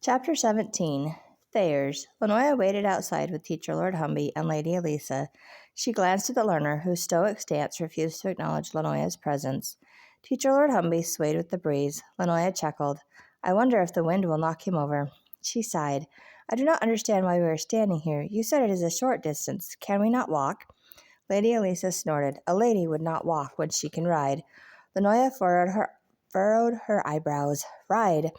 Chapter 17 Thayers. Lanoya waited outside with Teacher Lord Humby and Lady Elisa. She glanced at the learner, whose stoic stance refused to acknowledge Lanoya's presence. Teacher Lord Humby swayed with the breeze. Lanoya chuckled. I wonder if the wind will knock him over. She sighed. I do not understand why we are standing here. You said it is a short distance. Can we not walk? Lady Elisa snorted. A lady would not walk when she can ride. Lanoya furrowed her eyebrows. Ride.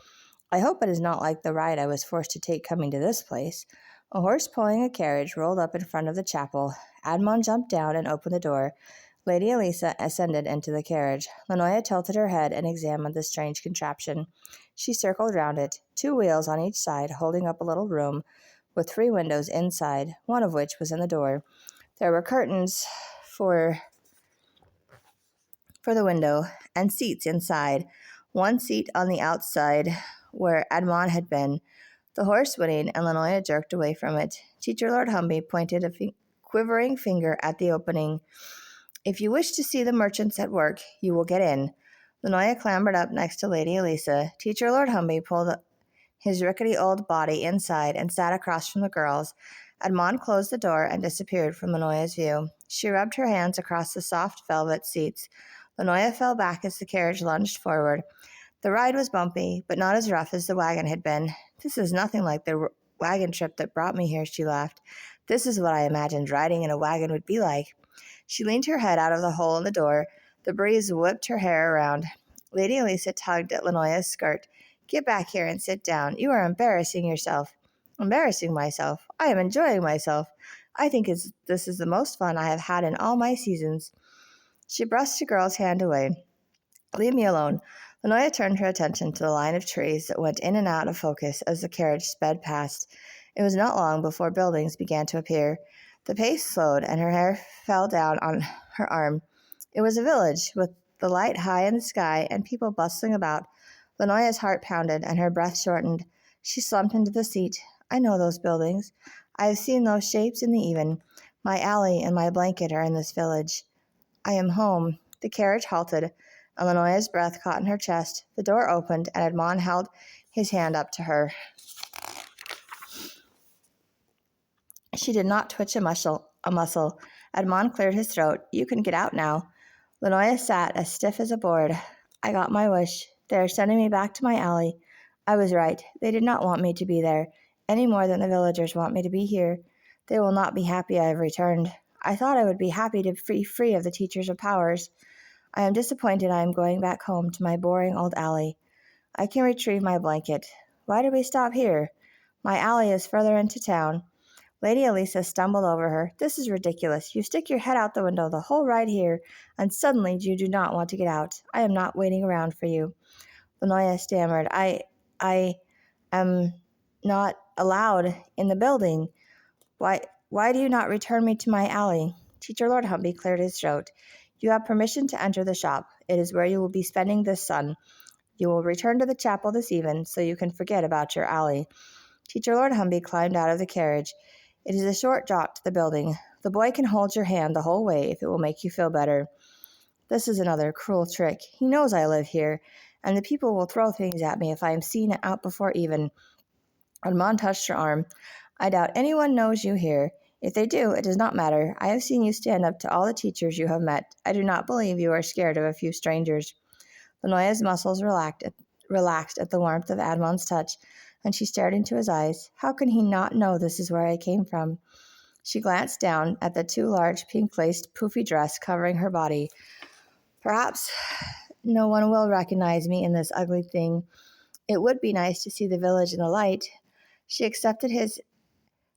I hope it is not like the ride I was forced to take coming to this place. A horse pulling a carriage rolled up in front of the chapel. Admon jumped down and opened the door. Lady Elisa ascended into the carriage. Lanoya tilted her head and examined the strange contraption. She circled round it, 2 wheels on each side, holding up a little room, with 3 windows inside, one of which was in the door. There were curtains for the window, and seats inside, one seat on the outside where Admon had been. The horse whinnied, and Lanoya jerked away from it. Teacher Lord Humby pointed a quivering finger at the opening. If you wish to see the merchants at work, you will get in. Lanoya clambered up next to Lady Elisa. Teacher Lord Humby pulled his rickety old body inside and sat across from the girls. Admon closed the door and disappeared from Lanoya's view. She rubbed her hands across the soft velvet seats. Lanoya fell back as the carriage lunged forward. The ride was bumpy, but not as rough as the wagon had been. This is nothing like the wagon trip that brought me here, she laughed. This is what I imagined riding in a wagon would be like. She leaned her head out of the hole in the door. The breeze whipped her hair around. Lady Elisa tugged at Lanoya's skirt. Get back here and sit down. You are embarrassing yourself. Embarrassing myself? I am enjoying myself. I think this is the most fun I have had in all my seasons. She brushed the girl's hand away. Leave me alone. Lanoya turned her attention to the line of trees that went in and out of focus as the carriage sped past. It was not long before buildings began to appear. The pace slowed, and her hair fell down on her arm. It was a village, with the light high in the sky and people bustling about. Lanoya's heart pounded, and her breath shortened. She slumped into the seat. I know those buildings. I have seen those shapes in the even. My alley and my blanket are in this village. I am home. The carriage halted. Lanoya's breath caught in her chest. The door opened, and Admon held his hand up to her. She did not twitch a muscle. Admon cleared his throat. You can get out now. Lanoya sat as stiff as a board. I got my wish. They are sending me back to my alley. I was right. They did not want me to be there, any more than the villagers want me to be here. They will not be happy I have returned. I thought I would be happy to be free of the teachers of powers. I am disappointed I am going back home to my boring old alley. I can retrieve my blanket. Why did we stop here? My alley is further into town. Lady Elisa stumbled over her. This is ridiculous. You stick your head out the window the whole ride here, and suddenly you do not want to get out. I am not waiting around for you. Lanoya stammered. I am not allowed in the building. Why do you not return me to my alley? Teacher Lord Humby cleared his throat. You have permission to enter the shop. It is where you will be spending this sun. You will return to the chapel this even, so you can forget about your alley. Teacher Lord Humby climbed out of the carriage. It is a short jaunt to the building. The boy can hold your hand the whole way if it will make you feel better. This is another cruel trick. He knows I live here, and the people will throw things at me if I am seen out before even. Admon touched her arm. I doubt anyone knows you here. If they do, it does not matter. I have seen you stand up to all the teachers you have met. I do not believe you are scared of a few strangers. Lanoya's muscles relaxed at the warmth of Admon's touch, and she stared into his eyes. How can he not know this is where I came from? She glanced down at the too large pink-laced poofy dress covering her body. Perhaps no one will recognize me in this ugly thing. It would be nice to see the village in the light. She accepted his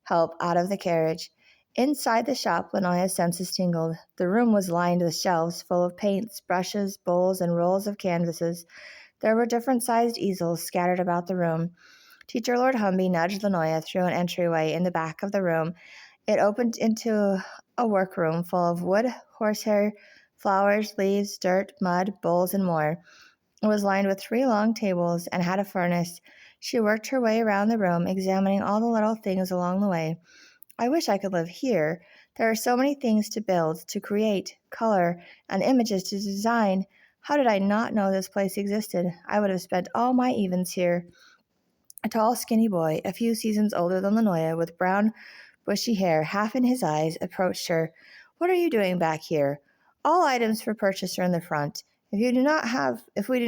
help out of the carriage. Inside the shop, Lanoya's senses tingled. The room was lined with shelves full of paints, brushes, bowls, and rolls of canvases. There were different-sized easels scattered about the room. Teacher Lord Humby nudged Lanoya through an entryway in the back of the room. It opened into a workroom full of wood, horsehair, flowers, leaves, dirt, mud, bowls, and more. It was lined with 3 long tables and had a furnace. She worked her way around the room, examining all the little things along the way. I wish I could live here. There are so many things to build, to create, color, and images to design. How did I not know this place existed? I would have spent all my evens here. A tall, skinny boy, a few seasons older than Lanoya, with brown, bushy hair half in his eyes, approached her. "What are you doing back here? All items for purchase are in the front. If we do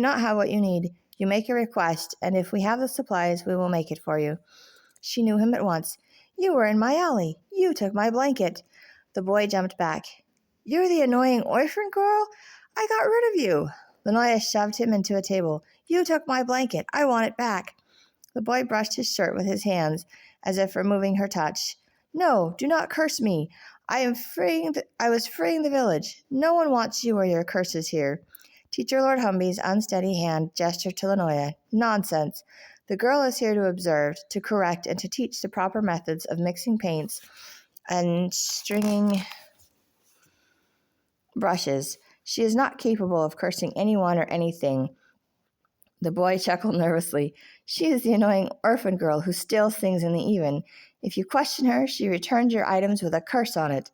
not have what you need, you make a request, and if we have the supplies, we will make it for you." She knew him at once. "You were in my alley. You took my blanket." The boy jumped back. "You're the annoying orphan girl? I got rid of you." Lanoya shoved him into a table. "You took my blanket. I want it back." The boy brushed his shirt with his hands, as if removing her touch. "No, do not curse me. I was freeing the village. No one wants you or your curses here." Teacher Lord Humby's unsteady hand gestured to Lanoya. "Nonsense. The girl is here to observe, to correct, and to teach the proper methods of mixing paints and stringing brushes. She is not capable of cursing anyone or anything." The boy chuckled nervously. "She is the annoying orphan girl who steals things in the even. If you question her, she returns your items with a curse on it."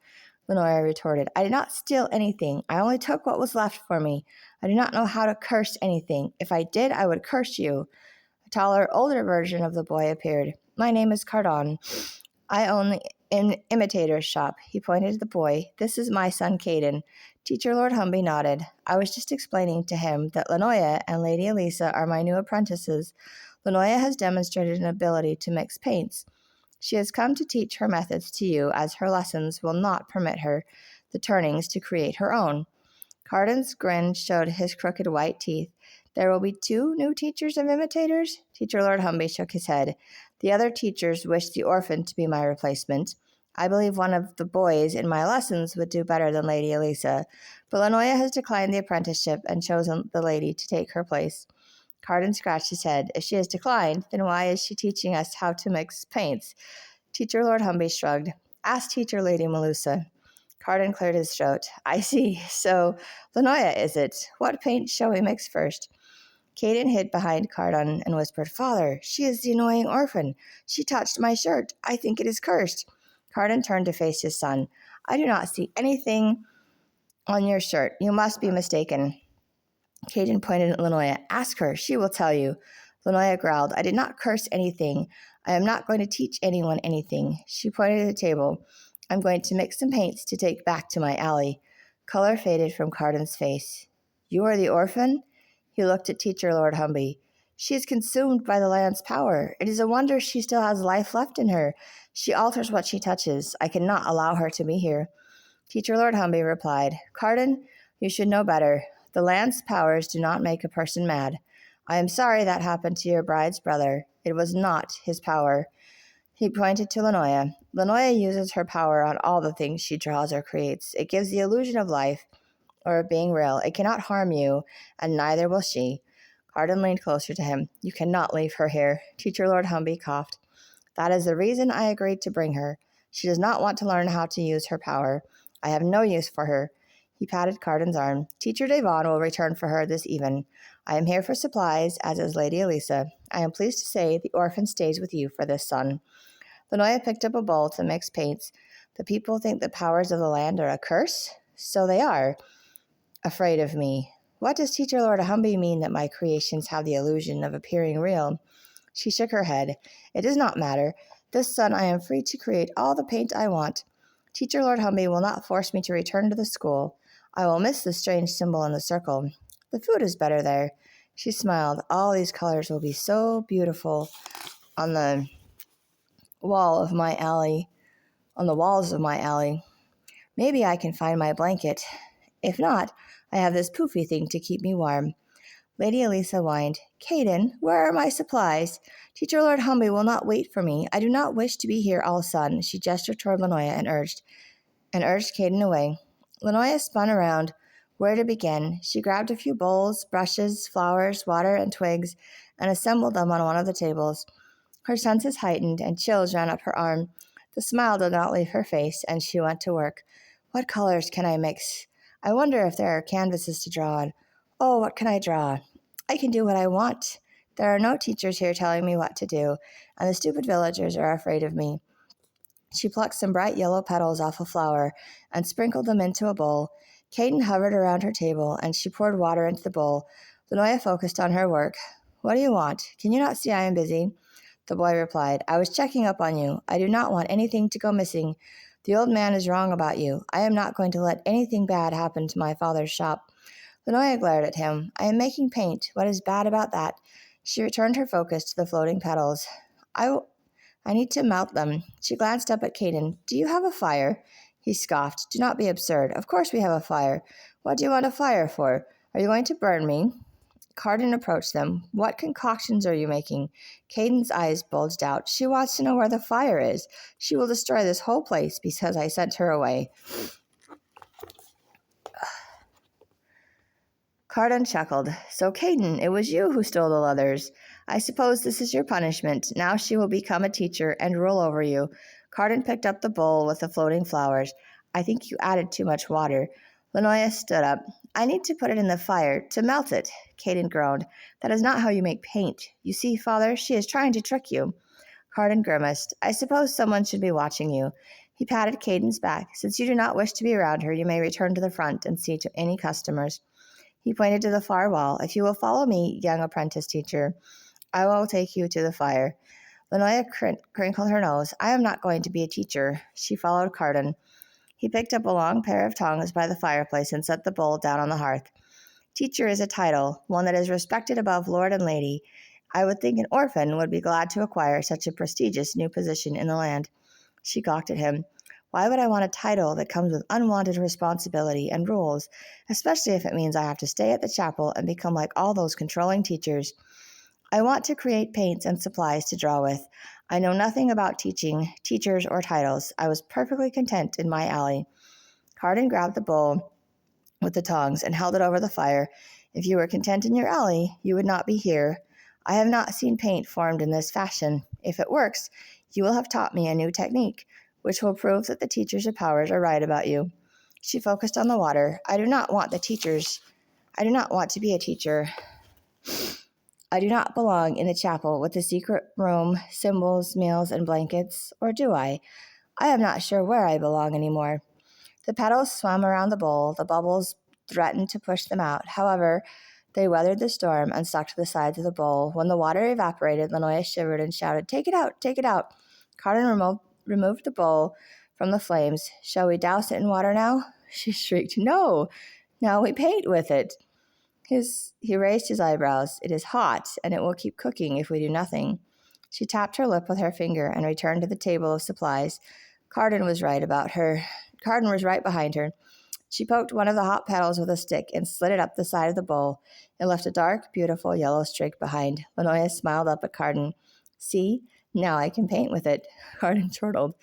Lanoya retorted. "I did not steal anything. I only took what was left for me. I do not know how to curse anything. If I did, I would curse you." A taller, older version of the boy appeared. "My name is Cardon. I own an imitator's shop." He pointed to the boy. "This is my son, Caden." Teacher Lord Humby nodded. "I was just explaining to him that Lanoya and Lady Elisa are my new apprentices. Lanoya has demonstrated an ability to mix paints. She has come to teach her methods to you, as her lessons will not permit her the turnings to create her own." Cardon's grin showed his crooked white teeth. "There will be 2 new teachers of imitators?" Teacher Lord Humby shook his head. "The other teachers wish the orphan to be my replacement. I believe one of the boys in my lessons would do better than Lady Elisa, but Lanoya has declined the apprenticeship and chosen the lady to take her place." Cardon scratched his head. "If she has declined, then why is she teaching us how to mix paints?" Teacher Lord Humby shrugged. "Ask Teacher Lady Melusa." Cardon cleared his throat. "I see. So, Lanoya, is it? What paint shall we mix first?" Caden hid behind Cardon and whispered, "Father, she is the annoying orphan. She touched my shirt. I think it is cursed." Cardon turned to face his son. "I do not see anything on your shirt. You must be mistaken." Caden pointed at Lanoya. "Ask her. She will tell you." Lanoya growled, "I did not curse anything. I am not going to teach anyone anything." She pointed at the table. "I'm going to mix some paints to take back to my alley." Color faded from Cardon's face. "You are the orphan?" He looked at Teacher Lord Humby. "She is consumed by the land's power. It is a wonder she still has life left in her. She alters what she touches. I cannot allow her to be here." Teacher Lord Humby replied, "Cardon, you should know better. The land's powers do not make a person mad. I am sorry that happened to your bride's brother. It was not his power." He pointed to Lanoya. "Lanoya uses her power on all the things she draws or creates. It gives the illusion of life or of being real. It cannot harm you, and neither will she." Cardon leaned closer to him. "You cannot leave her here." Teacher Lord Humby coughed. "That is the reason I agreed to bring her. She does not want to learn how to use her power. I have no use for her." He patted Cardon's arm. "Teacher Devon will return for her this even. I am here for supplies, as is Lady Elisa. I am pleased to say the orphan stays with you for this son." Lanoya picked up a bowl to mix paints. "The people think the powers of the land are a curse? So they are. Afraid of me. What does Teacher Lord Humby mean that my creations have the illusion of appearing real?" She shook her head. "It does not matter. This son I am free to create all the paint I want. Teacher Lord Humby will not force me to return to the school. I will miss the strange symbol in the circle. The food is better there." She smiled. "All these colors will be so beautiful on the wall of my alley, on the walls of my alley. Maybe I can find my blanket. If not, I have this poofy thing to keep me warm." Lady Elisa whined, "Caden, where are my supplies? Teacher Lord Humby will not wait for me. I do not wish to be here all sun." She gestured toward Lanoya and urged Caden away. Lanoya spun around. Where to begin? She grabbed a few bowls, brushes, flowers, water, and twigs, and assembled them on one of the tables. Her senses heightened, and chills ran up her arm. The smile did not leave her face, and she went to work. "What colors can I mix? I wonder if there are canvases to draw on. Oh, what can I draw? I can do what I want. There are no teachers here telling me what to do, and the stupid villagers are afraid of me." She plucked some bright yellow petals off a flower and sprinkled them into a bowl. Caden hovered around her table, and she poured water into the bowl. Lanoya focused on her work. "What do you want? Can you not see I am busy?" The boy replied, I was checking up on you. I do not want anything to go missing. The old man is wrong about you. I am not going to let anything bad happen to my father's shop. Lanoya glared at him. I am making paint. What is bad about that? She returned her focus to the floating petals. I need to melt them. She glanced up at Caden. Do you have a fire? He scoffed. Do not be absurd. Of course we have a fire. What do you want a fire for? Are you going to burn me? Carden approached them. What concoctions are you making? Caden's eyes bulged out. She wants to know where the fire is. She will destroy this whole place because I sent her away. Carden chuckled. So, Caden, it was you who stole the leathers. I suppose this is your punishment. Now she will become a teacher and rule over you. Carden picked up the bowl with the floating flowers. I think you added too much water. Lanoya stood up. I need to put it in the fire to melt it. Caden groaned. That is not how you make paint. You see, Father, she is trying to trick you. Carden grimaced. I suppose someone should be watching you. He patted Caden's back. Since you do not wish to be around her, you may return to the front and see to any customers. He pointed to the far wall. If you will follow me, young apprentice teacher, I will take you to the fire. Lanoya crinkled her nose. I am not going to be a teacher. She followed Carden. He picked up a long pair of tongs by the fireplace and set the bowl down on the hearth. Teacher is a title, one that is respected above lord and lady. I would think an orphan would be glad to acquire such a prestigious new position in the land. She gawked at him. Why would I want a title that comes with unwanted responsibility and rules, especially if it means I have to stay at the chapel and become like all those controlling teachers? I want to create paints and supplies to draw with. I know nothing about teaching, teachers, or titles. I was perfectly content in my alley. Carden grabbed the bowl with the tongs and held it over the fire. If you were content in your alley, you would not be here. I have not seen paint formed in this fashion. If it works, you will have taught me a new technique, which will prove that the teachers of powers are right about you. She focused on the water. I do not want to be a teacher. I do not belong in the chapel with the secret room, symbols, meals, and blankets, or do I? I am not sure where I belong anymore. The petals swam around the bowl. The bubbles threatened to push them out. However, they weathered the storm and stuck to the sides of the bowl. When the water evaporated, Lanoya shivered and shouted, Take it out! Take it out! Carden removed the bowl from the flames. Shall we douse it in water now? She shrieked, No! Now we paint with it. He raised his eyebrows. It is hot, and it will keep cooking if we do nothing. She tapped her lip with her finger and returned to the table of supplies. Carden was right behind her. She poked one of the hot petals with a stick and slid it up the side of the bowl. It left a dark, beautiful yellow streak behind. Lanoya smiled up at Carden. See? Now I can paint with it. Carden chortled.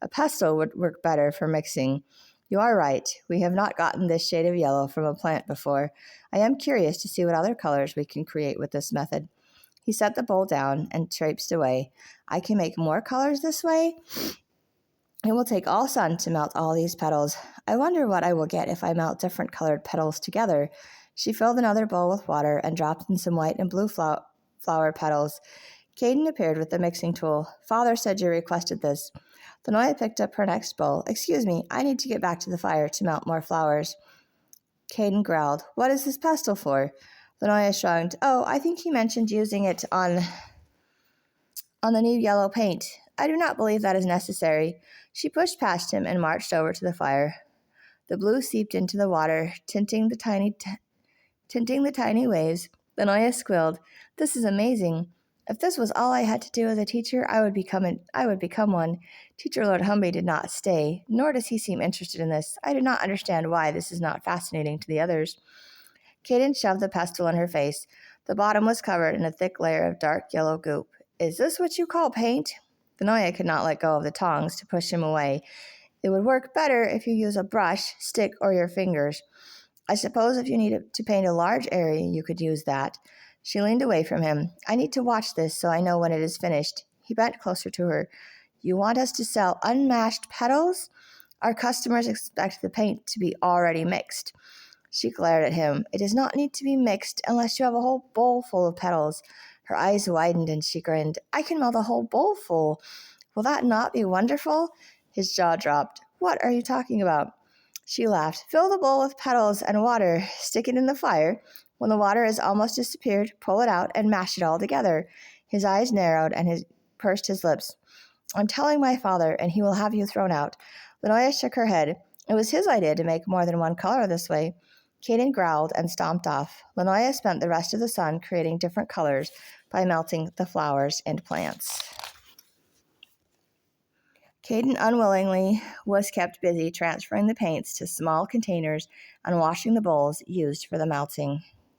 A pestle would work better for mixing. You are right. We have not gotten this shade of yellow from a plant before. I am curious to see what other colors we can create with this method. He set the bowl down and traipsed away. I can make more colors this way? It will take all sun to melt all these petals. I wonder what I will get if I melt different colored petals together. She filled another bowl with water and dropped in some white and blue flower petals. Caden appeared with the mixing tool. Father said you requested this. Lanoya picked up her next bowl. Excuse me, I need to get back to the fire to melt more flowers. Caden growled. What is this pestle for? Lanoya shrugged. Oh, I think he mentioned using it on the new yellow paint. I do not believe that is necessary. She pushed past him and marched over to the fire. The blue seeped into the water, tinting the tiny waves. Lanoya squealed. This is amazing. If this was all I had to do as a teacher, I would become one. Teacher Lord Humby did not stay, nor does he seem interested in this. I do not understand why this is not fascinating to the others. Caden shoved the pestle in her face. The bottom was covered in a thick layer of dark yellow goop. Is this what you call paint? Lanoya could not let go of the tongs to push him away. It would work better if you use a brush, stick, or your fingers. I suppose if you need to paint a large area, you could use that. She leaned away from him. I need to watch this so I know when it is finished. He bent closer to her. You want us to sell unmashed petals? Our customers expect the paint to be already mixed. She glared at him. It does not need to be mixed unless you have a whole bowl full of petals. Her eyes widened and she grinned. I can melt a whole bowl full. Will that not be wonderful? His jaw dropped. What are you talking about? She laughed. Fill the bowl with petals and water. Stick it in the fire. When the water has almost disappeared, pull it out and mash it all together. His eyes narrowed and his pursed his lips. I'm telling my father, and he will have you thrown out. Lanoya shook her head. It was his idea to make more than one color this way. Caden growled and stomped off. Lanoya spent the rest of the sun creating different colors by melting the flowers and plants. Caden unwillingly was kept busy transferring the paints to small containers and washing the bowls used for the melting.